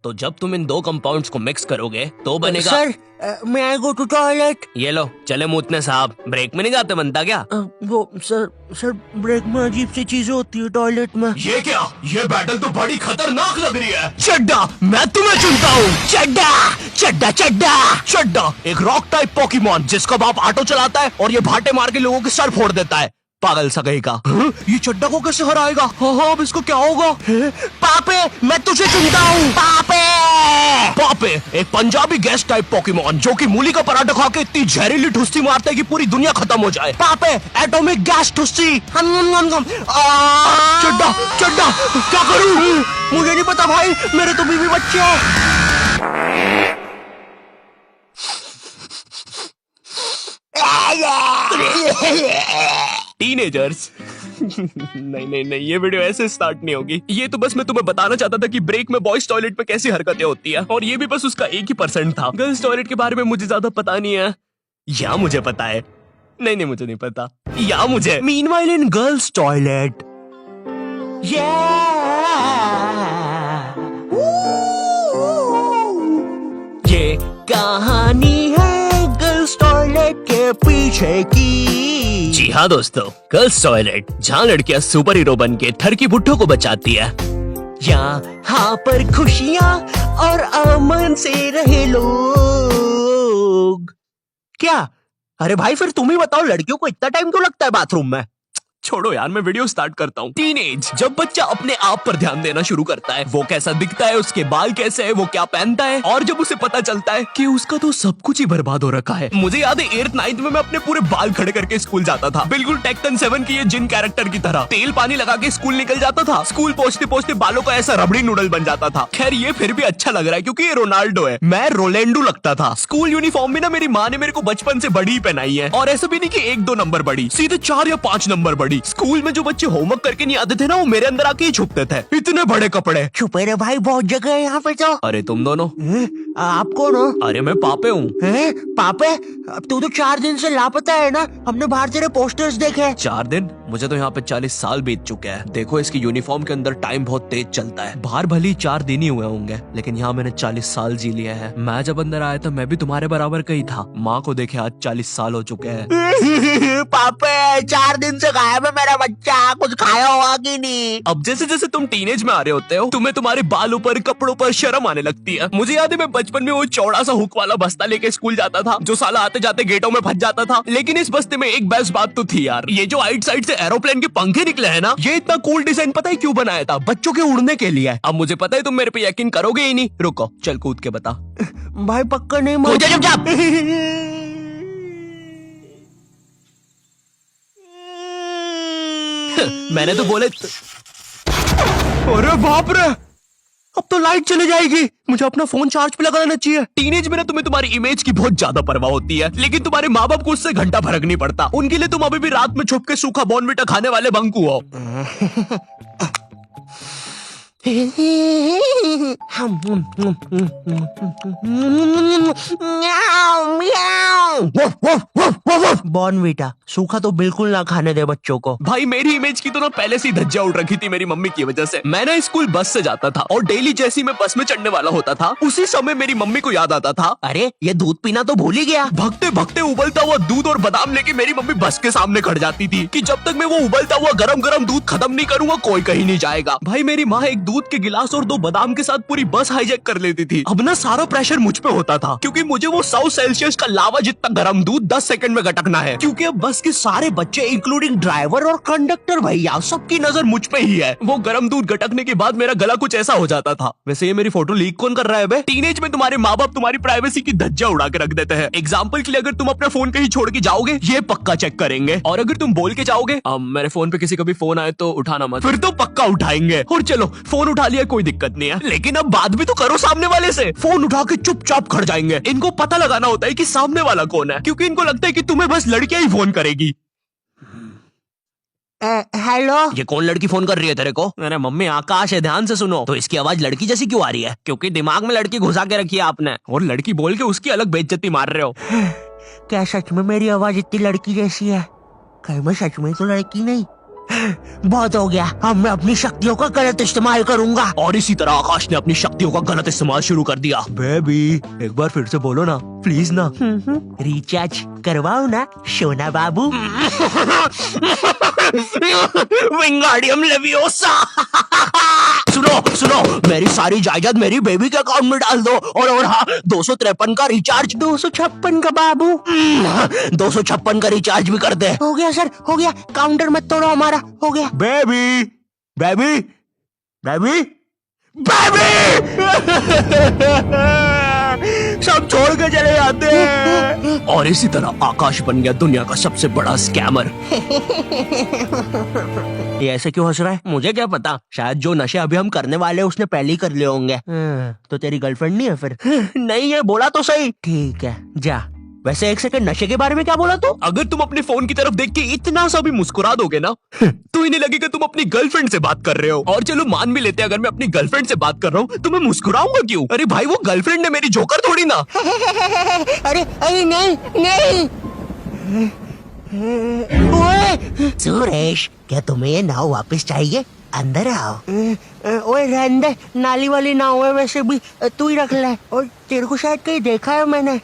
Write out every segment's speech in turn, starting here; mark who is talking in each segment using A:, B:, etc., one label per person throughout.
A: तो जब तुम इन दो कंपाउंड्स को मिक्स करोगे तो बनेगा।
B: सर, मैं आई गो टू टॉयलेट।
A: ये लो चले मूतने साहब, ब्रेक में नहीं जाते बनता क्या?
B: वो सर ब्रेक में अजीब सी चीजें होती है टॉयलेट में।
A: ये क्या? ये बैटल तो बड़ी खतरनाक लग रही है। चड्डा, मैं तुम्हें चुनता हूँ। चड्डा चड्डा चड्डा चड्डा एक रॉक टाइप पोकेमॉन जिसका बाप ऑटो चलाता है और ये भाटे मार के लोगों के सर फोड़ देता है। पागल सा कहीं का। ये चड्डा को कैसे हराएगा? हाँ, अब इसको क्या होगा? पापे, मैं तुझे चुनता हूँ। पापे पापे एक पंजाबी गैस टाइप पोकेमॉन जो कि मूली का पराठा खा के इतनी जहरीली ठुस्सी मारता है कि पूरी दुनिया खत्म हो जाए। पापे एटॉमिक गैस ठुस्सी। चड्डा चड्डा क्या करूँ? मुझे नहीं पता भाई, मेरे तो बीवी बच्चे हैं। टीनेजर्स। नहीं, ये वीडियो ऐसे स्टार्ट नहीं होगी। ये तो बस मैं तुम्हें बताना चाहता था कि ब्रेक में बॉयज टॉयलेट में कैसी हरकतें होती है, और ये भी बस उसका 1% था। गर्ल्स टॉयलेट के बारे में मुझे ज्यादा पता नहीं है, या मुझे पता है? नहीं, मुझे नहीं पता, या मुझे। मीनवाइल इन गर्ल्स टॉयलेट, ये कहानी है गर्ल्स टॉयलेट के पीछे की। जी हाँ दोस्तों, गर्ल्स टॉयलेट जहाँ लड़कियाँ सुपर हीरो बन के थर की बुड्ढों को बचाती है। यहाँ पर खुशियाँ और अमन से रहे लोग। क्या? अरे भाई फिर तुम ही बताओ, लड़कियों को इतना टाइम क्यों लगता है बाथरूम में? छोड़ो यार, मैं वीडियो स्टार्ट करता हूँ। टीनेज, जब बच्चा अपने आप पर ध्यान देना शुरू करता है, वो कैसा दिखता है, उसके बाल कैसे है, वो क्या पहनता है, और जब उसे पता चलता है कि उसका तो सब कुछ ही बर्बाद हो रखा है। मुझे याद है 8th 9th में मैं अपने पूरे बाल खड़े करके स्कूल जाता था, बिल्कुल टेक्टन 7 की ये जिन कैरेक्टर की तरह। तेल पानी लगा के स्कूल निकल जाता था। स्कूल पहुंचते पहुंचते बालों का ऐसा रबड़ी नूडल बन जाता था। खैर ये फिर भी अच्छा लग रहा है क्योंकि ये रोनाल्डो है, मैं रोलेंडो लगता था। स्कूल यूनिफॉर्म भी ना मेरी माँ ने मेरे को बचपन से बड़ी पहनाई है, और ऐसा भी नहीं कि 1-2 नंबर बड़ी, सीधे 4 या 5 नंबर बड़ी। स्कूल में जो बच्चे होमवर्क करके नहीं आते थे ना, वो मेरे अंदर आके ही छुपते थे। इतने बड़े कपड़े।
B: छुपे रे भाई, बहुत जगह है यहाँ पे तो।
A: अरे तुम दोनों?
B: आप कौन हो?
A: अरे मैं पापे हूँ।
B: पापे? अब तू तो 4 दिन से लापता है ना, हमने बाहर तेरे पोस्टर्स देखे।
A: 4 दिन? मुझे तो यहाँ पे 40 साल बीत चुके हैं। देखो इसकी यूनिफॉर्म के अंदर टाइम बहुत तेज चलता है। बाहर भली 4 दिन ही हुए होंगे, लेकिन यहाँ मैंने 40 साल जी लिए हैं। मैं जब अंदर आया था मैं भी तुम्हारे बराबर का ही था। माँ को देखे आज 40 साल हो चुके हैं।
B: पापे 4 दिन से गायब है मेरा बच्चा, कुछ खाया होगा कि नहीं?
A: अब जैसे जैसे तुम टीनेज में आ रहे होते हो, तुम्हें तुम्हारे बालों पर, कपड़ों पर शर्म आने लगती है। मुझे याद है मैं बचपन में वो चौड़ा सा हुक वाला बस्ता लेके स्कूल जाता था, जो साला आते जाते गेटों में फंस जाता था। लेकिन इस बस्ते में एक बेस्ट बात तो थी यार, ये जो आइट साइड से एरोप्लेन के पंखे निकले हैं ना, ये इतना कूल डिजाइन पता है क्यों बनाया था? बच्चों के उड़ने के लिए। अब मुझे पता है तुम मेरे पे यकीन करोगे ही नहीं। रुको, चल कूद के बता।
B: भाई पक्का नहीं?
A: मैंने तो बोले
B: अरे बाप रे, अब तो लाइट चली जाएगी। मुझे अपना फोन चार्ज पे लगाना चाहिए।
A: टीनेज में ना तुम्हें तुम्हारी इमेज की बहुत ज्यादा परवाह होती है, लेकिन तुम्हारे माँ बाप को उससे घंटा फर्क नहीं पड़ता। उनके लिए तुम अभी भी रात में छुप के सूखा बॉर्नविटा खाने वाले बंकू हो।
B: बॉर्नविटा सूखा तो बिल्कुल ना खाने दे बच्चों को।
A: भाई मेरी इमेज की तो ना पहले से ही धज्जियां उड़ रखी थी मेरी मम्मी की वजह से। मैं ना स्कूल बस से जाता था, और डेली जैसी मैं बस में चढ़ने वाला होता था, उसी समय मेरी मम्मी को याद आता था,
B: अरे ये दूध पीना तो भूल ही गया।
A: भगते भगते उबलता हुआ दूध और बादाम लेके मेरी मम्मी बस के सामने खड़ जाती थी कि जब तक मैं वो उबलता हुआ गरम गरम दूध खत्म नहीं करूंगा कोई कहीं नहीं जाएगा। भाई मेरी माँ एक दूध के गिलास और 2 बादाम के साथ पूरी बस हाईजैक कर लेती थी। अब ना सारा प्रेशर मुझ पे होता था, क्योंकि मुझे वो 100 सेल्सियस का लावा जितना गर्म दूध 10 सेकंड में गटकना है। क्योंकि अब बस के सारे बच्चे इंक्लूडिंग ड्राइवर और कंडक्टर भैया सबकी नजर मुझ पे ही है। वो गर्म दूध गटकने के बाद मेरा गला कुछ ऐसा हो जाता था। वैसे ये मेरी फोटो लीक कौन कर रहा है बे? टीनेज में तुम्हारे माँ बाप तुम्हारी प्राइवेसी की धज्जियां उड़ा के रख देते हैं। एग्जाम्पल के लिए अगर तुम अपना फोन कहीं छोड़ के जाओगे, ये पक्का चेक करेंगे, और अगर तुम बोल के जाओगे मेरे फोन पे किसी का भी फोन आए तो उठाना मत, फिर तो पक्का उठाएंगे। और चलो फोन उठा लिया कोई दिक्कत नहीं है, लेकिन अब बात भी तो करो सामने वाले से। फोन उठा के चुपचाप खड़ जाएंगे। इनको पता लगाना होता है कि सामने वाला कौन है, क्योंकि इनको लगता है कि तुम्हें बस लड़कियां ही फोन करेगी।
B: हेलो,
A: ये कौन लड़की फोन कर रही है तेरे को? अरे मम्मी आकाश है, ध्यान से सुनो। तो इसकी आवाज लड़की जैसी क्यों आ रही है? क्योंकि दिमाग में लड़की घुसा के रखी है आपने, और लड़की बोल के उसकी अलग बेइज्जती मार रहे हो।
B: क्या सच में मेरी आवाज इतनी लड़की जैसी है? कहीं मैं सच में तो लड़की नहीं? बहुत हो गया, अब मैं अपनी शक्तियों का गलत इस्तेमाल करूंगा।
A: और इसी तरह आकाश ने अपनी शक्तियों का गलत इस्तेमाल शुरू कर दिया।
B: बेबी एक बार फिर से बोलो ना प्लीज ना। रिचार्ज करवाओ ना सोना बाबू।
A: विंगाडियम लेवियोसा। सुनो सुनो, मेरी सारी जायदाद मेरी बेबी के अकाउंट में डाल दो, और हाँ 253 का रिचार्ज।
B: 256 का बाबू।
A: 256 का रिचार्ज भी कर दे।
B: हो गया सर, हो गया, काउंटर मत तोड़ो हमारा, हो गया।
A: Baby baby baby baby. सब छोड़ के चले जाते हैं। और इसी तरह आकाश बन गया दुनिया का सबसे बड़ा स्कैमर।
B: ये ऐसे क्यों हंस रहा है? मुझे क्या पता, शायद जो नशे अभी हम करने वाले हैं उसने पहले ही कर लिए होंगे। तो तेरी गर्लफ्रेंड नहीं है फिर?
A: नहीं है, बोला तो सही।
B: ठीक है जा। वैसे एक सेकंड, नशे के बारे में क्या बोला तू?
A: अगर तुम अपने फोन की तरफ देख के इतना सा भी मुस्कुरा दोगे ना तो इन्हें लगेगा तुम अपनी गर्लफ्रेंड से बात कर रहे हो। और चलो मान भी लेते हैं अगर मैं अपनी गर्लफ्रेंड से बात कर रहा हूँ तो मैं मुस्कुराऊंगा क्यों? अरे भाई वो गर्लफ्रेंड है मेरी, जोकर थोड़ी ना।
B: अरे अरे नहीं नहीं। ओए सुरेश, क्या तुम्हें ये नाव वापस चाहिए? अंदर आओ। ओए रहने दे, नाली वाली नाव है वैसे भी, तू ही रख ले। और तेरे को शायद कहीं देखा है मैंने।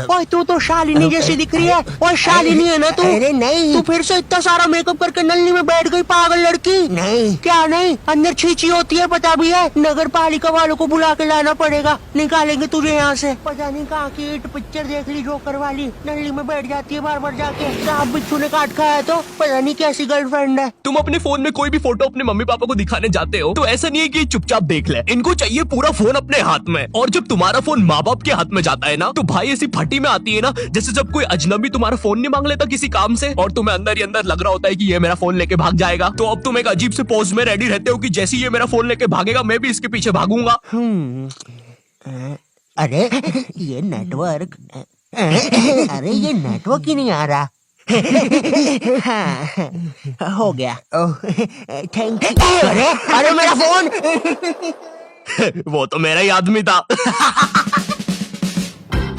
B: ओए तू तो शालिनी जैसी दिख रही है। ओए शालिनी है ना तू? अरे नहीं, तू फिर से इतना सारा मेकअप करके नल्ली में बैठ गई पागल लड़की। नहीं क्या नहीं, अंदर छींची होती है पता भी है। नगर पालिका वालों को बुला के लाना पड़ेगा, निकालेंगे तुझे यहाँ से। पता नहीं कहाँ की हिट पिक्चर देख ली जोकर वाली, नल्ली में बैठ जाती है बार बार जाके। सांप बिच्छू ने काट खाया तो पता नहीं कैसी गर्लफ्रेंड है।
A: तुम अपने फोन में कोई भी फोटो अपने मम्मी पापा को दिखाने जाते हो तो ऐसा नहीं है कि चुपचाप देख ले, इनको चाहिए पूरा फोन अपने हाथ में। और जब तुम्हारा फोन माँ बाप के हाथ में जाता है ना तो भाई ऐसी फटी में आती है ना, जैसे जब कोई अजनबी तुम्हारा फोन नहीं मांग लेता किसी काम से और तुम्हें अंदर ही अंदर लग रहा होता है कि ये मेरा फोन लेके भाग जाएगा। तो अब तुम एक अजीब से पोज में रेडी रहते हो कि जैसे ये मेरा फोन लेके भागेगा मैं भी इसके पीछे भागूंगा।
B: अरे ये नेटवर्क, अरे ये नेटवर्क ही नहीं आ रहा। हाँ, हो गया। Thank you. अरे अरे मेरा फोन।
A: वो तो मेरा ही आदमी था।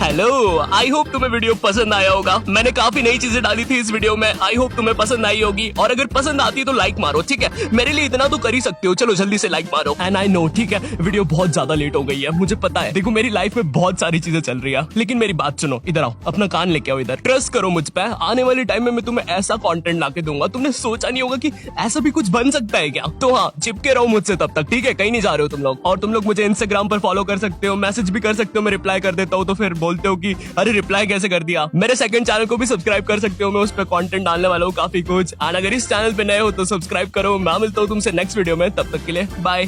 A: हेलो, आई होप तुम्हें वीडियो पसंद आया होगा। मैंने काफी नई चीजें डाली थी इस वीडियो में, आई होप तुम्हें पसंद आई होगी। और अगर पसंद आती है तो लाइक मारो, ठीक है? मेरे लिए इतना तो कर ही सकते हो, चलो जल्दी से लाइक मारो। एंड आई नो, ठीक है वीडियो बहुत ज्यादा लेट हो गई है, मुझे पता है। देखो मेरी लाइफ में बहुत सारी चीजें चल रही है, लेकिन मेरी बात सुनो, इधर आओ, अपना कान लेके आओ इधर। ट्रस्ट करो मुझ पे, आने वाले टाइम में मैं तुम्हें ऐसा कंटेंट लाके दूंगा, तुमने सोचा नहीं होगा कि ऐसा भी कुछ बन सकता है क्या। तो हाँ, चिपके रहो मुझसे तब तक, ठीक है? कहीं नहीं जा रहे हो तुम लोग। और तुम लोग मुझे इंस्टाग्राम पर फॉलो कर सकते हो, मैसेज भी कर सकते हो, मैं रिप्लाई कर देता हूँ। तो फिर बोलते हो कि अरे रिप्लाई कैसे कर दिया। मेरे सेकंड चैनल को भी सब्सक्राइब कर सकते हो, मैं उस पर कंटेंट डालने वाला हूँ काफी कुछ। और अगर इस चैनल पे नए हो तो सब्सक्राइब करो। मैं मिलता हूँ तुमसे नेक्स्ट वीडियो में, तब तक के लिए बाय।